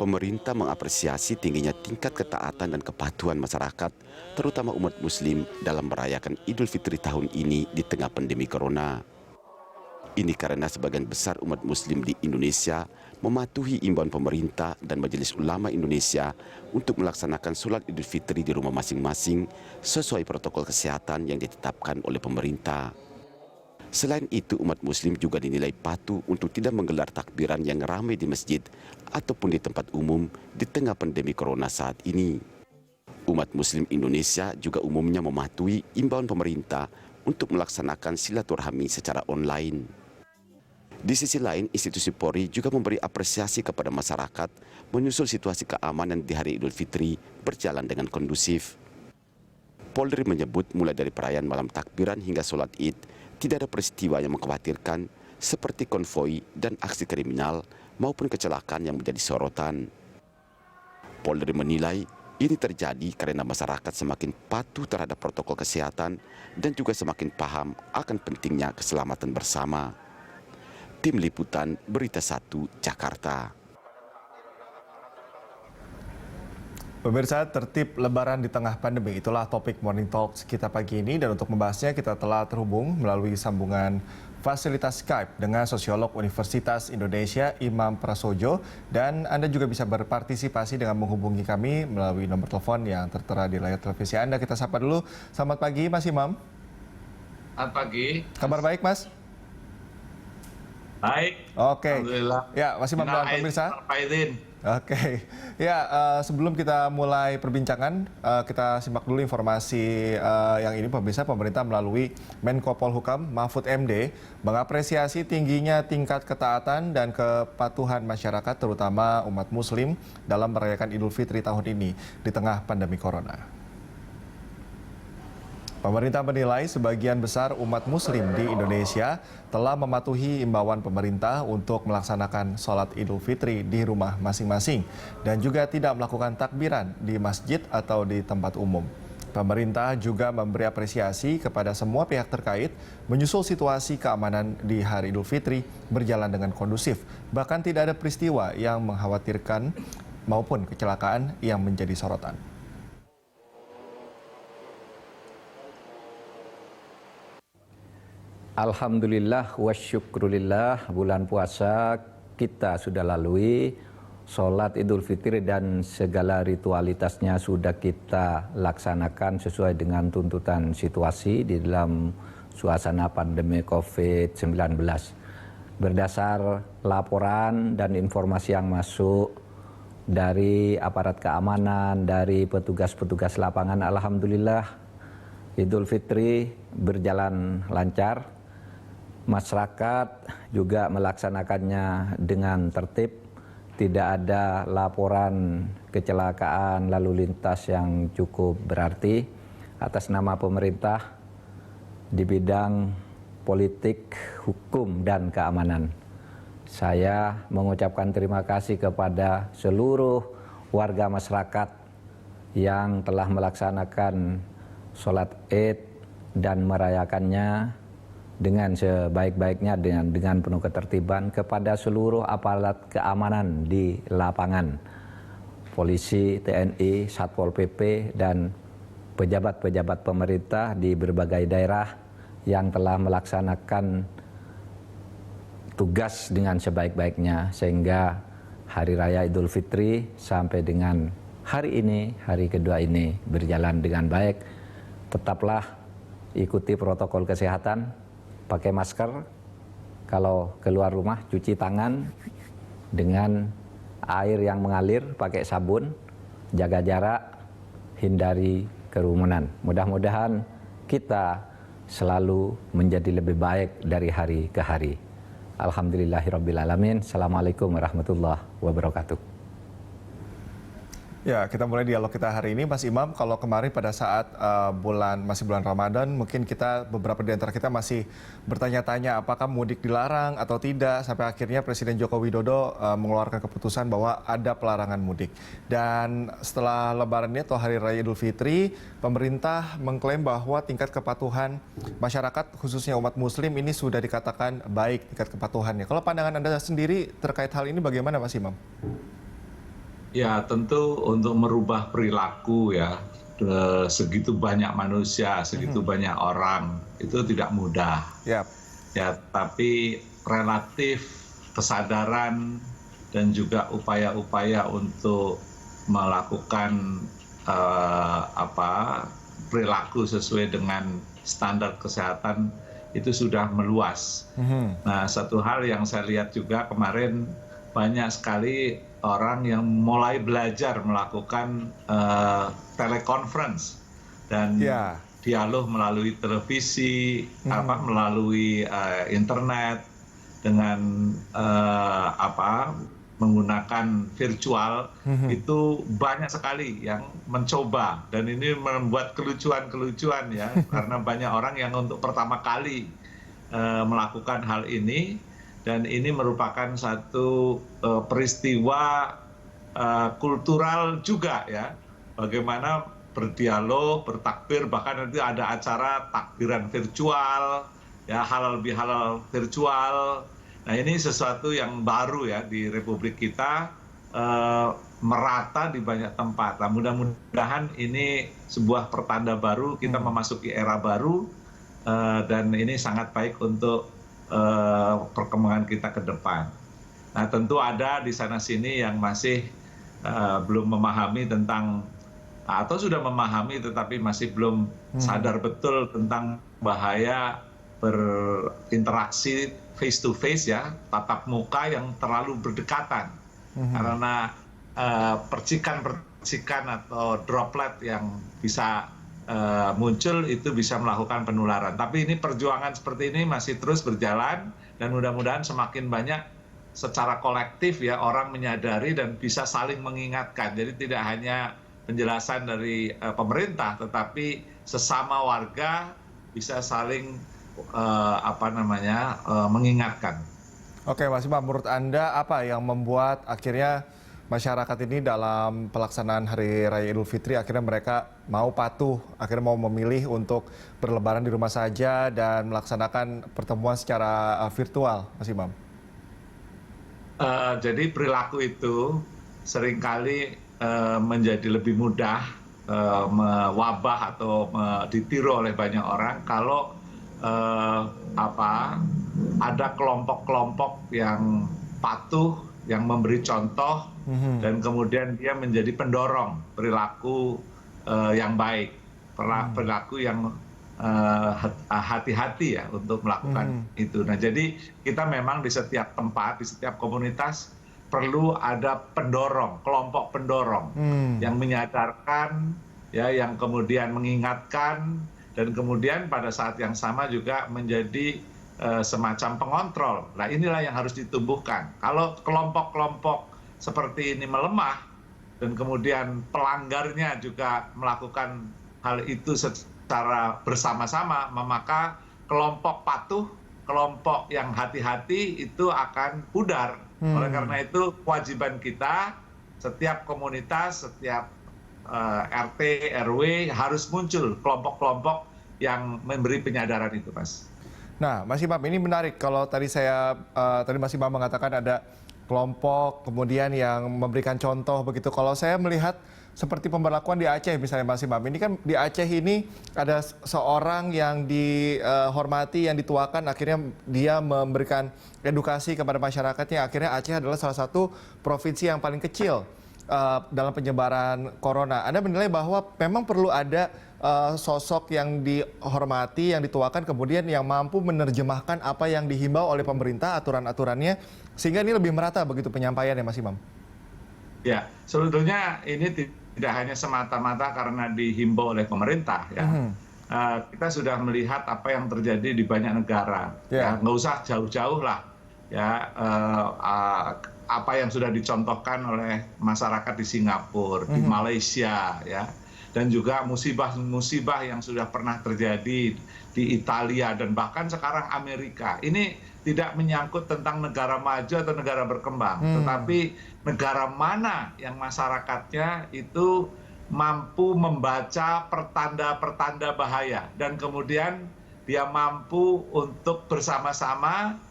Pemerintah mengapresiasi tingginya tingkat ketaatan dan kepatuhan masyarakat, terutama umat Muslim dalam merayakan Idul Fitri tahun ini di tengah pandemi Corona. Ini karena sebagian besar umat Muslim di Indonesia mematuhi imbauan pemerintah dan Majelis Ulama Indonesia untuk melaksanakan sholat Idul Fitri di rumah masing-masing sesuai protokol kesehatan yang ditetapkan oleh pemerintah. Selain itu, umat Muslim juga dinilai patuh untuk tidak menggelar takbiran yang ramai di masjid ataupun di tempat umum di tengah pandemi Corona saat ini. Umat Muslim Indonesia juga umumnya mematuhi imbauan pemerintah untuk melaksanakan silaturahmi secara online. Di sisi lain, institusi Polri juga memberi apresiasi kepada masyarakat menyusul situasi keamanan di hari Idul Fitri berjalan dengan kondusif. Polri menyebut mulai dari perayaan malam takbiran hingga sholat Id, tidak ada peristiwa yang mengkhawatirkan seperti konvoi dan aksi kriminal maupun kecelakaan yang menjadi sorotan. Polri menilai ini terjadi karena masyarakat semakin patuh terhadap protokol kesehatan dan juga semakin paham akan pentingnya keselamatan bersama. Tim Liputan Berita 1 Jakarta. Pemirsa, tertib lebaran di tengah pandemi, itulah topik Morning Talks kita pagi ini. Dan untuk membahasnya kita telah terhubung melalui sambungan fasilitas Skype dengan sosiolog Universitas Indonesia Imam Prasojo. Dan Anda juga bisa berpartisipasi dengan menghubungi kami melalui nomor telepon yang tertera di layar televisi Anda. Kita sapa dulu. Selamat pagi Mas Imam. Selamat pagi. Kabar baik Mas? Baik. Oke. Alhamdulillah. Ya, Mas Imam dan pemirsa. Oke, ya sebelum kita mulai perbincangan, kita simak dulu informasi yang ini pemirsa. Pemerintah melalui Menko Polhukam Mahfud MD mengapresiasi tingginya tingkat ketaatan dan kepatuhan masyarakat terutama umat Muslim dalam merayakan Idul Fitri tahun ini di tengah pandemi Corona. Pemerintah menilai sebagian besar umat Muslim di Indonesia telah mematuhi imbauan pemerintah untuk melaksanakan sholat Idul Fitri di rumah masing-masing dan juga tidak melakukan takbiran di masjid atau di tempat umum. Pemerintah juga memberi apresiasi kepada semua pihak terkait menyusul situasi keamanan di hari Idul Fitri berjalan dengan kondusif. Bahkan tidak ada peristiwa yang mengkhawatirkan maupun kecelakaan yang menjadi sorotan. Alhamdulillah wa syukrulillah, bulan puasa kita sudah lalui, sholat Idul Fitri dan segala ritualitasnya sudah kita laksanakan sesuai dengan tuntutan situasi di dalam suasana pandemi COVID-19. Berdasar laporan dan informasi yang masuk dari aparat keamanan, dari petugas-petugas lapangan, alhamdulillah Idul Fitri berjalan lancar. Masyarakat juga melaksanakannya dengan tertib, tidak ada laporan kecelakaan lalu lintas yang cukup berarti. Atas nama pemerintah di bidang politik, hukum, dan keamanan, saya mengucapkan terima kasih kepada seluruh warga masyarakat yang telah melaksanakan sholat Id dan merayakannya dengan sebaik-baiknya dengan penuh ketertiban. Kepada seluruh aparat keamanan di lapangan, polisi, TNI, Satpol PP, dan pejabat-pejabat pemerintah di berbagai daerah yang telah melaksanakan tugas dengan sebaik-baiknya sehingga Hari Raya Idul Fitri sampai dengan hari ini, hari kedua ini berjalan dengan baik. Tetaplah ikuti protokol kesehatan, pakai masker, kalau keluar rumah cuci tangan dengan air yang mengalir, pakai sabun, jaga jarak, hindari kerumunan. Mudah-mudahan kita selalu menjadi lebih baik dari hari ke hari. Alhamdulillahirrabbilalamin. Assalamualaikum warahmatullahi wabarakatuh. Ya, kita mulai dialog kita hari ini, Mas Imam. Kalau kemarin pada saat masih bulan Ramadan, mungkin beberapa di antara kita masih bertanya-tanya apakah mudik dilarang atau tidak, sampai akhirnya Presiden Joko Widodo mengeluarkan keputusan bahwa ada pelarangan mudik. Dan setelah Lebaran ini atau Hari Raya Idul Fitri, pemerintah mengklaim bahwa tingkat kepatuhan masyarakat, khususnya umat Muslim, ini sudah dikatakan baik tingkat kepatuhannya. Kalau pandangan Anda sendiri terkait hal ini bagaimana, Mas Imam? Ya, tentu untuk merubah perilaku ya, segitu banyak manusia, segitu banyak orang, itu tidak mudah. Yap. Ya, tapi relatif kesadaran dan juga upaya-upaya untuk melakukan perilaku sesuai dengan standar kesehatan itu sudah meluas. Nah, satu hal yang saya lihat juga kemarin banyak sekali orang yang mulai belajar melakukan teleconference dan dialog melalui televisi, melalui internet dengan menggunakan virtual. Itu banyak sekali yang mencoba dan ini membuat kelucuan-kelucuan ya karena banyak orang yang untuk pertama kali melakukan hal ini. Dan ini merupakan satu peristiwa kultural juga ya, bagaimana berdialog, bertakbir, bahkan nanti ada acara takbiran virtual, ya halal bihalal virtual. Nah ini sesuatu yang baru ya di Republik kita, merata di banyak tempat. Nah, mudah-mudahan ini sebuah pertanda baru, kita memasuki era baru, dan ini sangat baik untuk perkembangan kita ke depan. Nah, tentu ada di sana-sini yang masih belum memahami tentang, atau sudah memahami tetapi masih belum sadar betul tentang bahaya berinteraksi face to face ya, tatap muka yang terlalu berdekatan. Karena percikan-percikan atau droplet yang bisa muncul itu bisa melakukan penularan. Tapi ini perjuangan seperti ini masih terus berjalan dan mudah-mudahan semakin banyak secara kolektif ya orang menyadari dan bisa saling mengingatkan. Jadi tidak hanya penjelasan dari pemerintah tetapi sesama warga bisa saling mengingatkan. Oke, Mas Imam, menurut Anda apa yang membuat akhirnya masyarakat ini dalam pelaksanaan Hari Raya Idul Fitri akhirnya mereka mau patuh, akhirnya mau memilih untuk berlebaran di rumah saja dan melaksanakan pertemuan secara virtual, Mas Imam? Jadi perilaku itu seringkali menjadi lebih mudah mewabah atau ditiru oleh banyak orang kalau ada kelompok-kelompok yang patuh, yang memberi contoh, dan kemudian dia menjadi pendorong perilaku yang baik, perilaku yang hati-hati ya untuk melakukan itu. Nah, jadi kita memang di setiap tempat, di setiap komunitas perlu ada pendorong, kelompok pendorong yang menyadarkan, ya, yang kemudian mengingatkan, dan kemudian pada saat yang sama juga menjadi semacam pengontrol. Nah, inilah yang harus ditumbuhkan. Kalau kelompok-kelompok seperti ini melemah dan kemudian pelanggarnya juga melakukan hal itu secara bersama-sama, maka kelompok patuh, kelompok yang hati-hati itu akan pudar. Oleh karena itu kewajiban kita, setiap komunitas, setiap RT, RW harus muncul kelompok-kelompok yang memberi penyadaran itu, Mas. Nah, Mas Imam, ini menarik kalau tadi Mas Imam mengatakan ada kelompok kemudian yang memberikan contoh begitu. Kalau saya melihat seperti pemberlakuan di Aceh misalnya, Mas Imam, ini kan di Aceh ini ada seorang yang dihormati, yang dituakan, akhirnya dia memberikan edukasi kepada masyarakatnya. Akhirnya Aceh adalah salah satu provinsi yang paling kecil dalam penyebaran corona. Anda menilai bahwa memang perlu ada sosok yang dihormati, yang dituakan, kemudian yang mampu menerjemahkan apa yang dihimbau oleh pemerintah, aturan-aturannya, sehingga ini lebih merata begitu penyampaiannya, Mas Imam? Ya, sebetulnya ini tidak hanya semata-mata karena dihimbau oleh pemerintah, ya. Kita sudah melihat apa yang terjadi di banyak negara. Ya, nggak usah jauh-jauh lah, ya. Apa yang sudah dicontohkan oleh masyarakat di Singapura, di Malaysia, ya. Dan juga musibah-musibah yang sudah pernah terjadi di Italia dan bahkan sekarang Amerika. Ini tidak menyangkut tentang negara maju atau negara berkembang, tetapi negara mana yang masyarakatnya itu mampu membaca pertanda-pertanda bahaya dan kemudian dia mampu untuk bersama-sama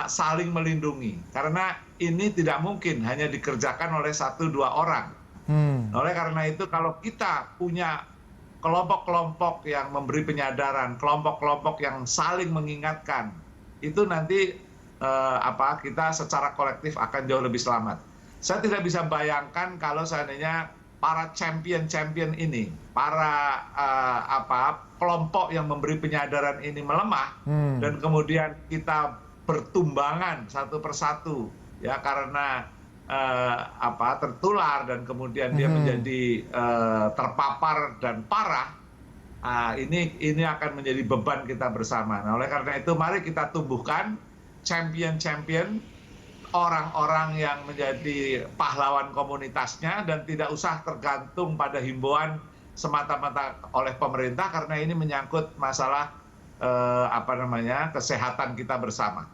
saling melindungi. Karena ini tidak mungkin hanya dikerjakan oleh 1-2 orang. Oleh karena itu kalau kita punya kelompok-kelompok yang memberi penyadaran, kelompok-kelompok yang saling mengingatkan, itu nanti kita secara kolektif akan jauh lebih selamat. Saya tidak bisa bayangkan kalau seandainya para champion-champion ini, para kelompok yang memberi penyadaran ini melemah, dan kemudian kita bertumbangan satu persatu, ya karena tertular dan kemudian dia menjadi terpapar dan parah. Ini akan menjadi beban kita bersama. Nah, oleh karena itu mari kita tumbuhkan champion-champion, orang-orang yang menjadi pahlawan komunitasnya dan tidak usah tergantung pada himbauan semata-mata oleh pemerintah, karena ini menyangkut masalah kesehatan kita bersama.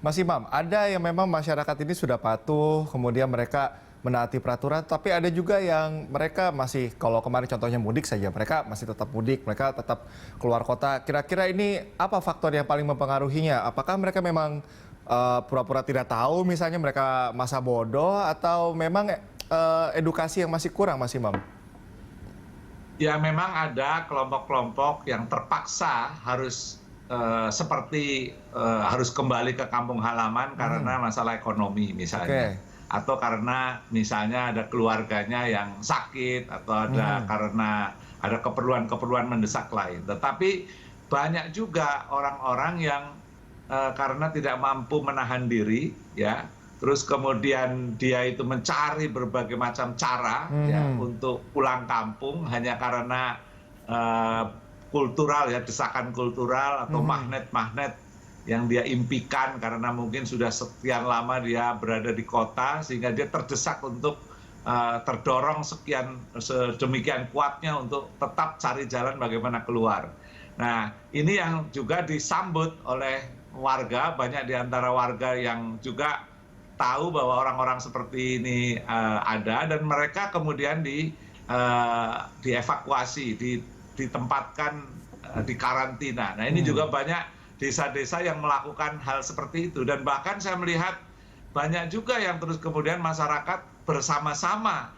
Mas Imam, ada yang memang masyarakat ini sudah patuh, kemudian mereka menaati peraturan, tapi ada juga yang mereka masih, kalau kemarin contohnya mudik saja, mereka masih tetap mudik, mereka tetap keluar kota. Kira-kira ini apa faktor yang paling mempengaruhinya? Apakah mereka memang pura-pura tidak tahu, misalnya mereka masa bodoh, atau memang edukasi yang masih kurang, Mas Imam? Ya, memang ada kelompok-kelompok yang terpaksa harus harus kembali ke kampung halaman karena masalah ekonomi misalnya, atau karena misalnya ada keluarganya yang sakit, atau karena ada keperluan-keperluan mendesak lain. Tetapi banyak juga orang-orang yang karena tidak mampu menahan diri, ya, terus kemudian dia itu mencari berbagai macam cara ya untuk pulang kampung hanya karena kultural, ya, desakan kultural atau magnet-magnet yang dia impikan karena mungkin sudah sekian lama dia berada di kota sehingga dia terdesak untuk terdorong sedemikian kuatnya untuk tetap cari jalan bagaimana keluar. Nah, ini yang juga disambut oleh warga, banyak di antara warga yang juga tahu bahwa orang-orang seperti ini ada, dan mereka kemudian dievakuasi, ditempatkan di karantina. Nah, ini juga banyak desa-desa yang melakukan hal seperti itu, dan bahkan saya melihat banyak juga yang terus kemudian masyarakat bersama-sama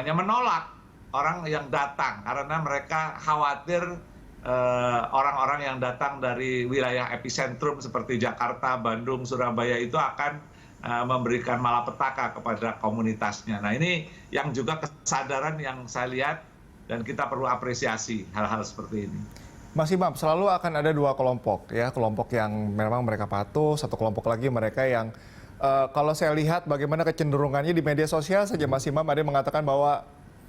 menolak orang yang datang karena mereka khawatir orang-orang yang datang dari wilayah epicentrum seperti Jakarta, Bandung, Surabaya itu akan memberikan malapetaka kepada komunitasnya. Nah, ini yang juga kesadaran yang saya lihat, dan kita perlu apresiasi hal-hal seperti ini. Mas Imam, selalu akan ada dua kelompok, ya, kelompok yang memang mereka patuh, satu kelompok lagi mereka yang kalau saya lihat bagaimana kecenderungannya di media sosial saja, Mas Imam, ada yang mengatakan bahwa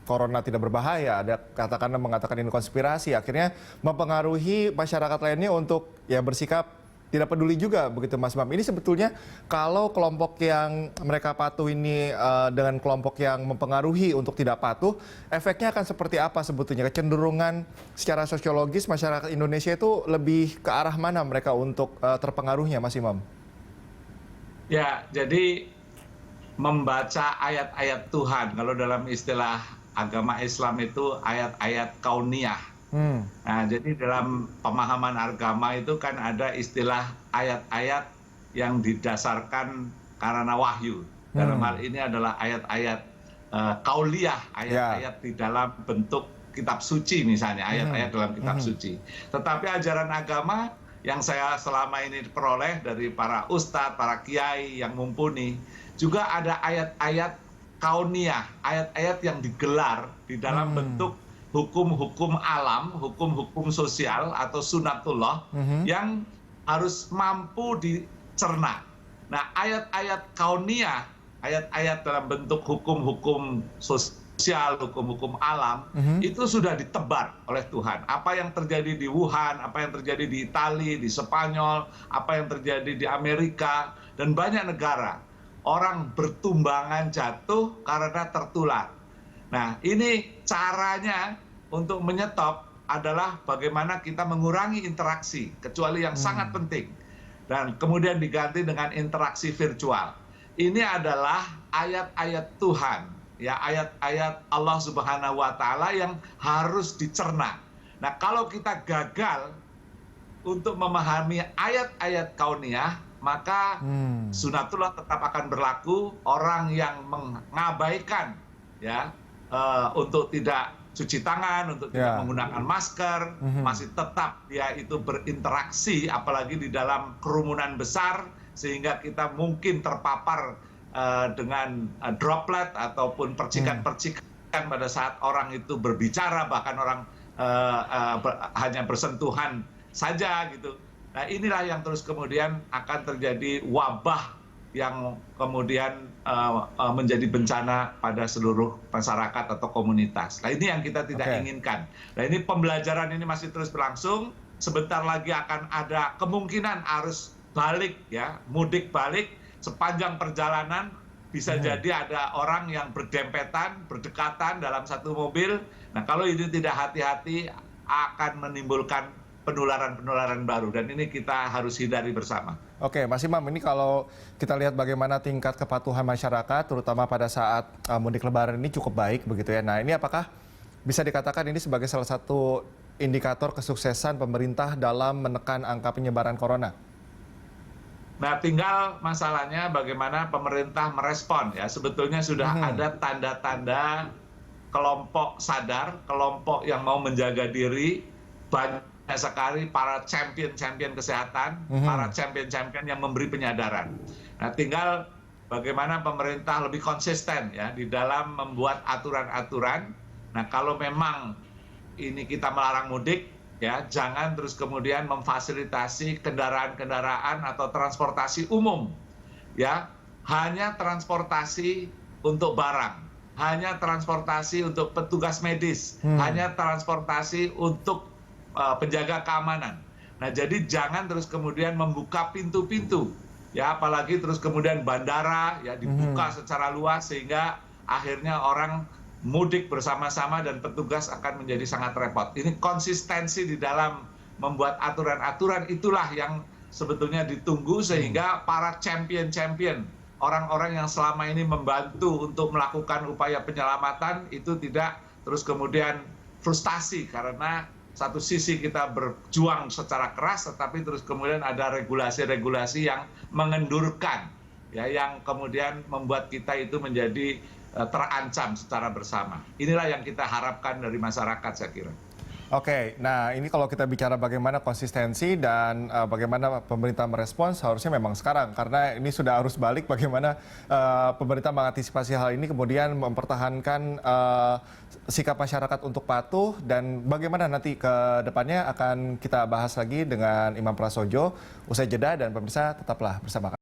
corona tidak berbahaya, ada katakanlah mengatakan ini konspirasi, akhirnya mempengaruhi masyarakat lainnya untuk ya bersikap tidak peduli juga, begitu Mas Imam. Ini sebetulnya kalau kelompok yang mereka patuh ini dengan kelompok yang mempengaruhi untuk tidak patuh, efeknya akan seperti apa sebetulnya? Kecenderungan secara sosiologis masyarakat Indonesia itu lebih ke arah mana mereka untuk terpengaruhnya, Mas Imam? Ya, jadi membaca ayat-ayat Tuhan, kalau dalam istilah agama Islam itu ayat-ayat kauniyah. Nah, jadi dalam pemahaman agama itu kan ada istilah ayat-ayat yang didasarkan karena wahyu. Dalam hal ini adalah ayat-ayat kauliyah, ayat-ayat di dalam bentuk kitab suci misalnya, ayat-ayat dalam kitab suci. Tetapi ajaran agama yang saya selama ini peroleh dari para ustadz, para kiai yang mumpuni, juga ada ayat-ayat kauniyah, ayat-ayat yang digelar di dalam bentuk hukum-hukum alam, hukum-hukum sosial atau sunatullah yang harus mampu dicerna. Nah, ayat-ayat kauniyah, ayat-ayat dalam bentuk hukum-hukum sosial, hukum-hukum alam, itu sudah ditebar oleh Tuhan. Apa yang terjadi di Wuhan, apa yang terjadi di Italia, di Spanyol, apa yang terjadi di Amerika, dan banyak negara. Orang bertumbangan jatuh karena tertular. Nah, ini caranya untuk menyetop adalah bagaimana kita mengurangi interaksi, kecuali yang sangat penting. Dan kemudian diganti dengan interaksi virtual. Ini adalah ayat-ayat Tuhan, ya, ayat-ayat Allah Subhanahu wa Ta'ala yang harus dicerna. Nah, kalau kita gagal untuk memahami ayat-ayat kauniyah, maka sunatullah tetap akan berlaku. Orang yang mengabaikan ya untuk tidak cuci tangan, untuk tidak menggunakan masker, masih tetap dia itu berinteraksi, apalagi di dalam kerumunan besar, sehingga kita mungkin terpapar dengan droplet ataupun percikan-percikan pada saat orang itu berbicara, bahkan orang hanya bersentuhan saja gitu. Nah, inilah yang terus kemudian akan terjadi wabah yang kemudian menjadi bencana pada seluruh masyarakat atau komunitas. Nah, ini yang kita tidak inginkan. Nah, ini pembelajaran ini masih terus berlangsung. Sebentar lagi akan ada kemungkinan arus balik ya, mudik balik. Sepanjang perjalanan bisa jadi ada orang yang berdempetan, berdekatan dalam satu mobil. Nah, kalau ini tidak hati-hati akan menimbulkan penularan-penularan baru, dan ini kita harus hindari bersama. Oke, Mas Imam, ini kalau kita lihat bagaimana tingkat kepatuhan masyarakat, terutama pada saat mudik lebaran ini cukup baik begitu ya. Nah, ini apakah bisa dikatakan ini sebagai salah satu indikator kesuksesan pemerintah dalam menekan angka penyebaran corona? Nah, tinggal masalahnya bagaimana pemerintah merespon ya. Sebetulnya sudah ada tanda-tanda kelompok sadar, kelompok yang mau menjaga diri, banyak sekali para champion-champion kesehatan, para champion-champion yang memberi penyadaran. Nah, tinggal bagaimana pemerintah lebih konsisten ya di dalam membuat aturan-aturan. Nah, kalau memang ini kita melarang mudik, ya jangan terus kemudian memfasilitasi kendaraan-kendaraan atau transportasi umum, ya hanya transportasi untuk barang, hanya transportasi untuk petugas medis, hanya transportasi untuk penjaga keamanan. Nah, jadi jangan terus kemudian membuka pintu-pintu, ya apalagi terus kemudian bandara ya dibuka secara luas sehingga akhirnya orang mudik bersama-sama dan petugas akan menjadi sangat repot. Ini konsistensi di dalam membuat aturan-aturan itulah yang sebetulnya ditunggu sehingga para champion-champion, orang-orang yang selama ini membantu untuk melakukan upaya penyelamatan itu tidak terus kemudian frustasi karena satu sisi kita berjuang secara keras, tetapi terus kemudian ada regulasi-regulasi yang mengendurkan, ya, yang kemudian membuat kita itu menjadi terancam secara bersama. Inilah yang kita harapkan dari masyarakat, saya kira. Oke, nah ini kalau kita bicara bagaimana konsistensi dan bagaimana pemerintah merespons, seharusnya memang sekarang. Karena ini sudah arus balik, bagaimana pemerintah mengantisipasi hal ini, kemudian mempertahankan sikap masyarakat untuk patuh, dan bagaimana nanti ke depannya akan kita bahas lagi dengan Imam Prasojo. Usai jeda, dan pemirsa tetaplah bersama kami.